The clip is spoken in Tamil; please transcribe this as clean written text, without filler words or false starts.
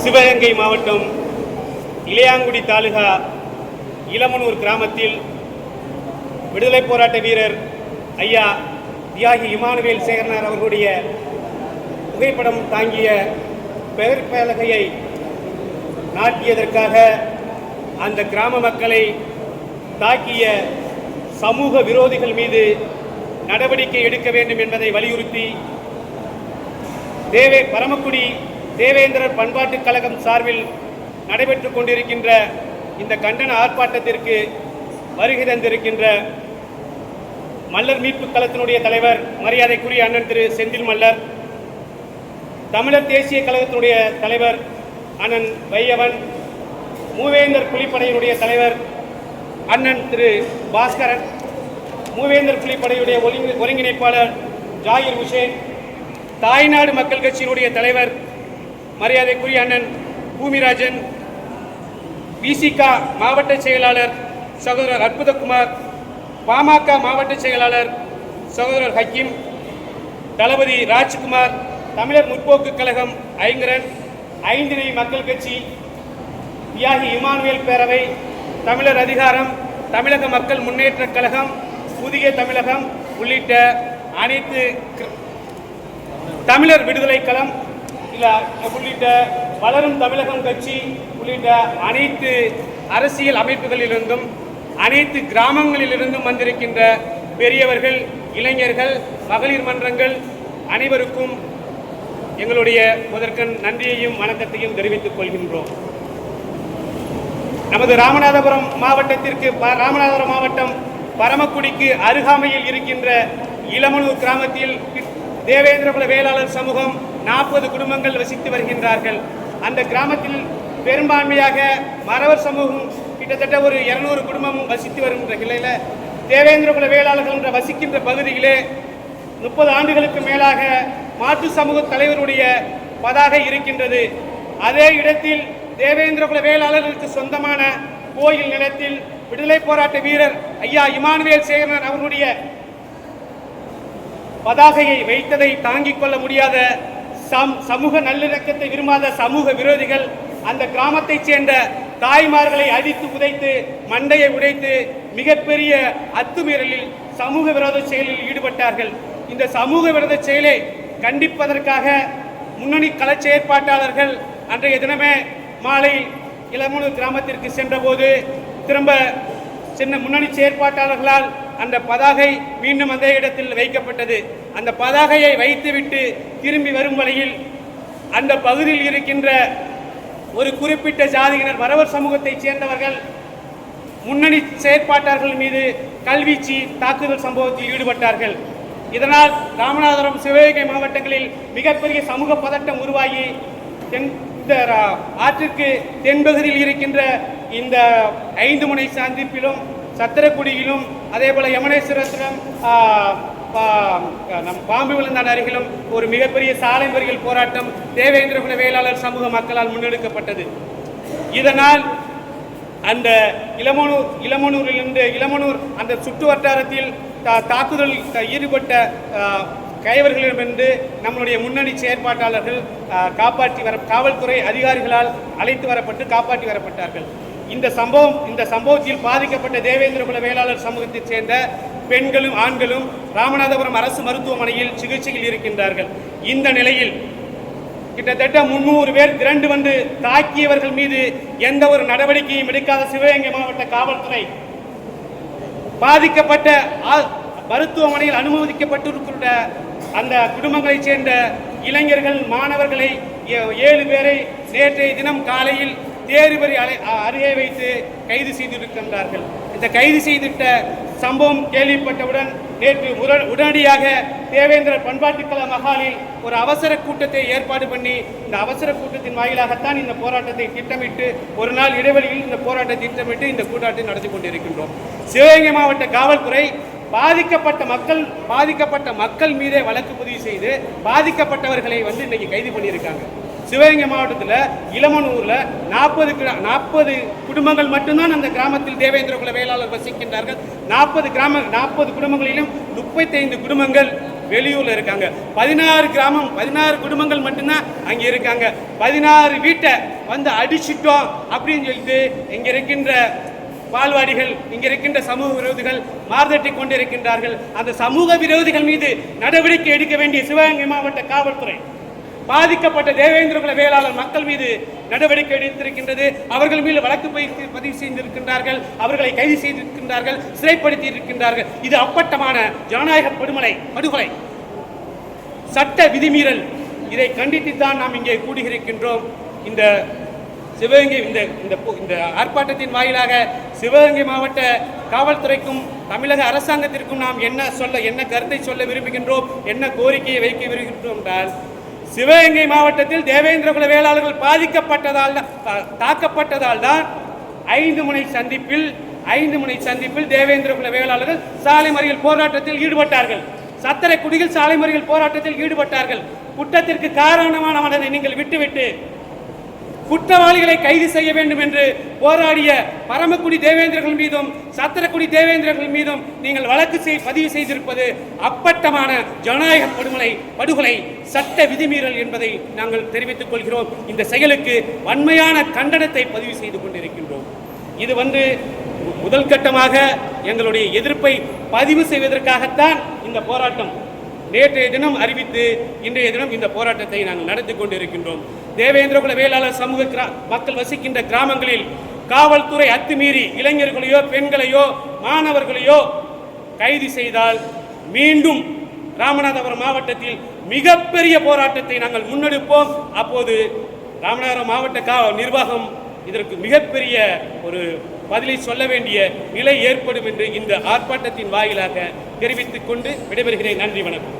சிவகங்கை மாவட்டம் இளையாங்குடி தாலுகா இளமனூர் கிராமத்தில் விடுதலை போராட்ட வீரர் ஐயா தியாகி இமானுவேல் சேகரனார் அவர்களுடைய புகைப்படம் தாங்கிய பெயர் பலகையை நாட்டியதற்காக அந்த கிராம மக்களை தாக்கிய சமூக விரோதிகள் மீது நடவடிக்கை எடுக்க வேண்டும் என்பதை வலியுறுத்தி பரமக்குடி தேவேந்திரர் பண்பாட்டுக் கழகம் சார்பில் நடைபெற்றுக் கொண்டிருக்கின்ற இந்த கண்டன ஆர்ப்பாட்டத்திற்கு வருகை தந்திருக்கின்ற மல்லர் மீட்புக் களத்தினுடைய தலைவர் மரியாதைக்குரிய அண்ணன் திரு செந்தில் மல்லர், தமிழர் தேசிய கழகத்தினுடைய தலைவர் அண்ணன் வையவன், மூவேந்தர் புலிப்படையினுடைய தலைவர் அண்ணன் திரு பாஸ்கரன், மூவேந்தர் புலிப்படையுடைய ஒருங்கிணைப்பாளர் ஜாகிர் ஹுசேன், தாய்நாடு மக்கள் கட்சியினுடைய தலைவர் மரியாதைக்குரிய அண்ணன் பூமிராஜன், விசிக மாவட்ட செயலாளர் சகோதரர் அற்புதகுமார், பாமக மாவட்ட செயலாளர் சகோதரர் ஹக்கீம், தளபதி ராஜ்குமார், தமிழர் முற்போக்கு கழகம் ஐங்கரன், ஐந்திணை மக்கள் கட்சி, தியாகி இமானுவேல் பேரவை, தமிழர் அதிகாரம், தமிழக மக்கள் முன்னேற்ற கழகம், புதிய தமிழகம் உள்ளிட்ட அனைத்து தமிழர் விடுதலை களம் உள்ளிட்ட வளரும் தமிழகம் கட்சி உள்ளிட்ட அனைத்து அரசியல் அமைப்புகளிலிருந்தும் அனைத்து கிராமங்களிலிருந்தும் வந்திருக்கின்ற பெரியவர்கள், இளைஞர்கள், மகளிர் மன்றங்கள் அனைவருக்கும் எங்களுடைய முதற்கண் நன்றியையும் வணக்கத்தையும் தெரிவித்துக் கொள்கின்றோம். நமது ராமநாதபுரம் மாவட்டம் பரமக்குடிக்கு அருகாமையில் இருக்கின்ற இளமனூர் கிராமத்தில் தேவேந்திரகுல வேளாளர் சமூகம் 40 குடும்பங்கள் வசித்து வருகின்றார்கள். அந்த கிராமத்தில் பெரும்பான்மையாக மறவர் சமூகம் கிட்டத்தட்ட ஒரு 200 குடும்பமும் வசித்து வருகின்ற நிலையில் தேவேந்திரகுல வேளாளர்கள் என்ற வசிக்கின்ற பகுதியிலே 30 ஆண்டுகளுக்கு மேலாக மாற்று சமூக தலைவருடைய பதாகை இருக்கின்றது. அதே இடத்தில் தேவேந்திரகுல வேளாளர்களுக்கு சொந்தமான கோயில் நிலத்தில் விடுதலை போராட்ட வீரர் ஐயா இமானுவேல் சேகரனார் அவர்களுடைய பதாகையை வைத்ததை தாங்கிக் கொள்ள முடியாத சமூக நல்லிணக்கத்தை விரும்பாத சமூக விரோதிகள் அந்த கிராமத்தைச் சேர்ந்த தாய்மார்களை அடித்து உதைத்து மண்டையை உடைத்து மிகப்பெரிய அத்துமீறலில் சமூக விரோத செயலில் ஈடுபட்டார்கள். இந்த சமூக விரோத செயலை கண்டிப்பதற்காக முன்னணி கள செயற்பாட்டாளர்கள் அன்றைய தினமே மாலை இளமனூர் கிராமத்திற்கு சென்றபோது திரும்ப சின்ன முன்னணி செயற்பாட்டாளர்களால் அந்த பதாகை மீண்டும் அந்த இடத்தில் வைக்கப்பட்டது. அந்த பதாகையை வைத்துவிட்டு திரும்பி வரும் வழியில் அந்த பகுதியில் இருக்கின்ற ஒரு குறிப்பிட்ட ஜாதியினர் மறவர் சமூகத்தைச் சேர்ந்தவர்கள் முன்னணி செயற்பாட்டாளர்கள் மீது கல்வீச்சு தாக்குதல் சம்பவத்தில் ஈடுபட்டார்கள். இதனால் ராமநாதபுரம், சிவகங்கை மாவட்டங்களில் மிகப்பெரிய சமூக பதட்டம் உருவாகி இந்த ஆற்றிற்கு தென்பகுதியில் இருக்கின்ற இந்த 5 முனை சந்திப்பிலும் சத்திரக்குடியிலும் அதேபோல யமனேஸ்வரத்திலும் பாம்பு விழுந்தான் அருகிலும் ஒரு மிகப்பெரிய சாலை மறியல் போராட்டம் தேவேந்திரகுல வேளாளர் சமூக மக்களால் முன்னெடுக்கப்பட்டது. இதனால் அந்த இளமனூர் அந்த சுற்று வட்டாரத்தில் தாக்குதலில் ஈடுபட்ட கைவர்களிடமிருந்து நம்முடைய முன்னணி செயற்பாட்டாளர்கள் காவல்துறை அதிகாரிகளால் அழைத்து வரப்பட்டு காப்பாற்றி வரப்பட்டார்கள். இந்த சம்பவத்தில் பாதிக்கப்பட்ட தேவேந்திரகுல வேளாளர் சமூகத்தைச் சேர்ந்த பெண்களும் ஆண்களும் ராமநாதபுரம் அரசு மருத்துவமனையில் சிகிச்சையில் இருக்கின்றார்கள். இந்த நிலையில் கிட்டத்தட்ட 300 பேர் திரண்டு வந்து தாக்கியவர்கள் மீது எந்த ஒரு நடவடிக்கையும் எடுக்காத சிவகங்கை மாவட்ட காவல்துறை பாதிக்கப்பட்ட மருத்துவமனையில் அனுமதிக்கப்பட்டிருக்கின்ற அந்த குடும்பங்களைச் சேர்ந்த இளைஞர்கள், மாணவர்களை 7 பேரை நேற்றைய தினம் காலையில் தேர்வரி அருகே வைத்து கைது செய்திருக்கின்றார்கள். இந்த கைது செய்திட்ட சம்பவம் கேள்விப்பட்டவுடன் நேற்று உடனடியாக தேவேந்திரர் பண்பாட்டுக் கழக மகாலில் ஒரு அவசர கூட்டத்தை ஏற்பாடு பண்ணி இந்த அவசர கூட்டத்தின் வாயிலாகத்தான் இந்த போராட்டத்தை திட்டமிட்டு ஒரு நாள் இடைவெளியில் இந்த போராட்டத்தை திட்டமிட்டு இந்த கூட்டத்தை நடத்தி கொண்டிருக்கின்றோம். சிவகங்கை மாவட்ட காவல்துறை பாதிக்கப்பட்ட மக்கள் மீதே வழக்கு பதிவு செய்து பாதிக்கப்பட்டவர்களை இன்னைக்கு கைது பண்ணியிருக்காங்க. சிவகங்கை மாவட்டத்தில் இளமனூரில் 40 குடும்பங்கள் மட்டும்தான் அந்த கிராமத்தில் தேவேந்திரகுல வேளாளர் வசிக்கின்றார்கள். 40 குடும்பங்களிலும் 35 குடும்பங்கள் வெளியூர்ல இருக்காங்க. 16 குடும்பங்கள் மட்டும்தான் அங்க இருக்காங்க. 16 வீட்டை வந்து அடிச்சிட்டோம் அப்படின்னு சொல்லிட்டு இங்க இருக்கின்ற பால்வாடிகள், இங்க இருக்கின்ற சமூக விரோதிகள் மார்தட்டி கொண்டிருக்கின்றார்கள். அந்த சமூக விரோதிகள் மீது நடவடிக்கை எடுக்க வேண்டிய சிவகங்கை மாவட்ட காவல்துறை பாதிக்கப்பட்ட தேவேந்திரகுல வேளாளர் மக்கள் மீது நடவடிக்கை எடுத்திருக்கின்றது. அவர்கள் மீது வழக்கு பதிவு செய்திருக்கின்றார்கள், அவர்களை கைது செய்திருக்கின்றார்கள், சிறைப்படுத்தி இருக்கின்றார்கள். இது அப்பட்டமான ஜனநாயக படுகொலை, சட்ட விதிமீறல். இதை கண்டித்துத்தான் நாம் இங்கே கூடியிருக்கின்றோம். இந்த சிவகங்கை இந்த ஆர்ப்பாட்டத்தின் வாயிலாக சிவகங்கை மாவட்ட காவல்துறைக்கும் தமிழக அரசாங்கத்திற்கும் நாம் என்ன கருத்தை சொல்ல விரும்புகின்றோம், என்ன கோரிக்கையை வைக்க விரும்புகின்றோம் என்றால், சிவகங்கை மாவட்டத்தில் தேவேந்திரகுல வேளாளர்கள் தாக்கப்பட்டதால் தான் 5 முனை சந்திப்பில் தேவேந்திரகுல வேளாளர்கள் சாலை மறியல் போராட்டத்தில் ஈடுபட்டார்கள். சத்திரக்குடியில் சாலை மறியல் போராட்டத்தில் ஈடுபட்டார்கள். குற்றத்திற்கு காரணமானவனை நீங்கள் விட்டுவிட்டு குற்றவாளிகளை கைது செய்ய வேண்டும் என்று போராடிய பரமக்குடி தேவேந்திரர்கள் மீதும் சத்திரக்குடி தேவேந்திரர்கள் மீதும் நீங்கள் வழக்கு பதிவு செய்திருப்பது அப்பட்டமான ஜனநாயக படுகொலை, சட்ட விதிமீறல் என்பதை நாங்கள் தெரிவித்துக் கொள்கிறோம். இந்த செயலுக்கு வன்மையான கண்டனத்தை பதிவு செய்து கொண்டிருக்கின்றோம். இது முதல் கட்டமாக எங்களுடைய எதிர்ப்பை பதிவு செய்வதற்காகத்தான் இந்த போராட்டம் நேற்றைய தினம் அறிவித்து இன்றைய தினம் இந்த போராட்டத்தை நாங்கள் நடத்தி கொண்டிருக்கின்றோம். தேவேந்திரகுல வேளாளர் சமூக மக்கள் வசிக்கின்ற கிராமங்களில் காவல்துறை அத்துமீறி இளைஞர்களையோ பெண்களையோ மாணவர்களையோ கைது செய்தால் மீண்டும் ராமநாதபுரம் மாவட்டத்தில் மிகப்பெரிய போராட்டத்தை நாங்கள் முன்னெடுப்போம். அப்போது ராமநாதபுரம் மாவட்ட நிர்வாகம் இதற்கு மிகப்பெரிய ஒரு பதிலை சொல்ல வேண்டிய நிலை ஏற்படும் என்று இந்த ஆர்ப்பாட்டத்தின் வாயிலாக தெரிவித்துக் கொண்டு விடைபெறுகிறேன். நன்றி, வணக்கம்.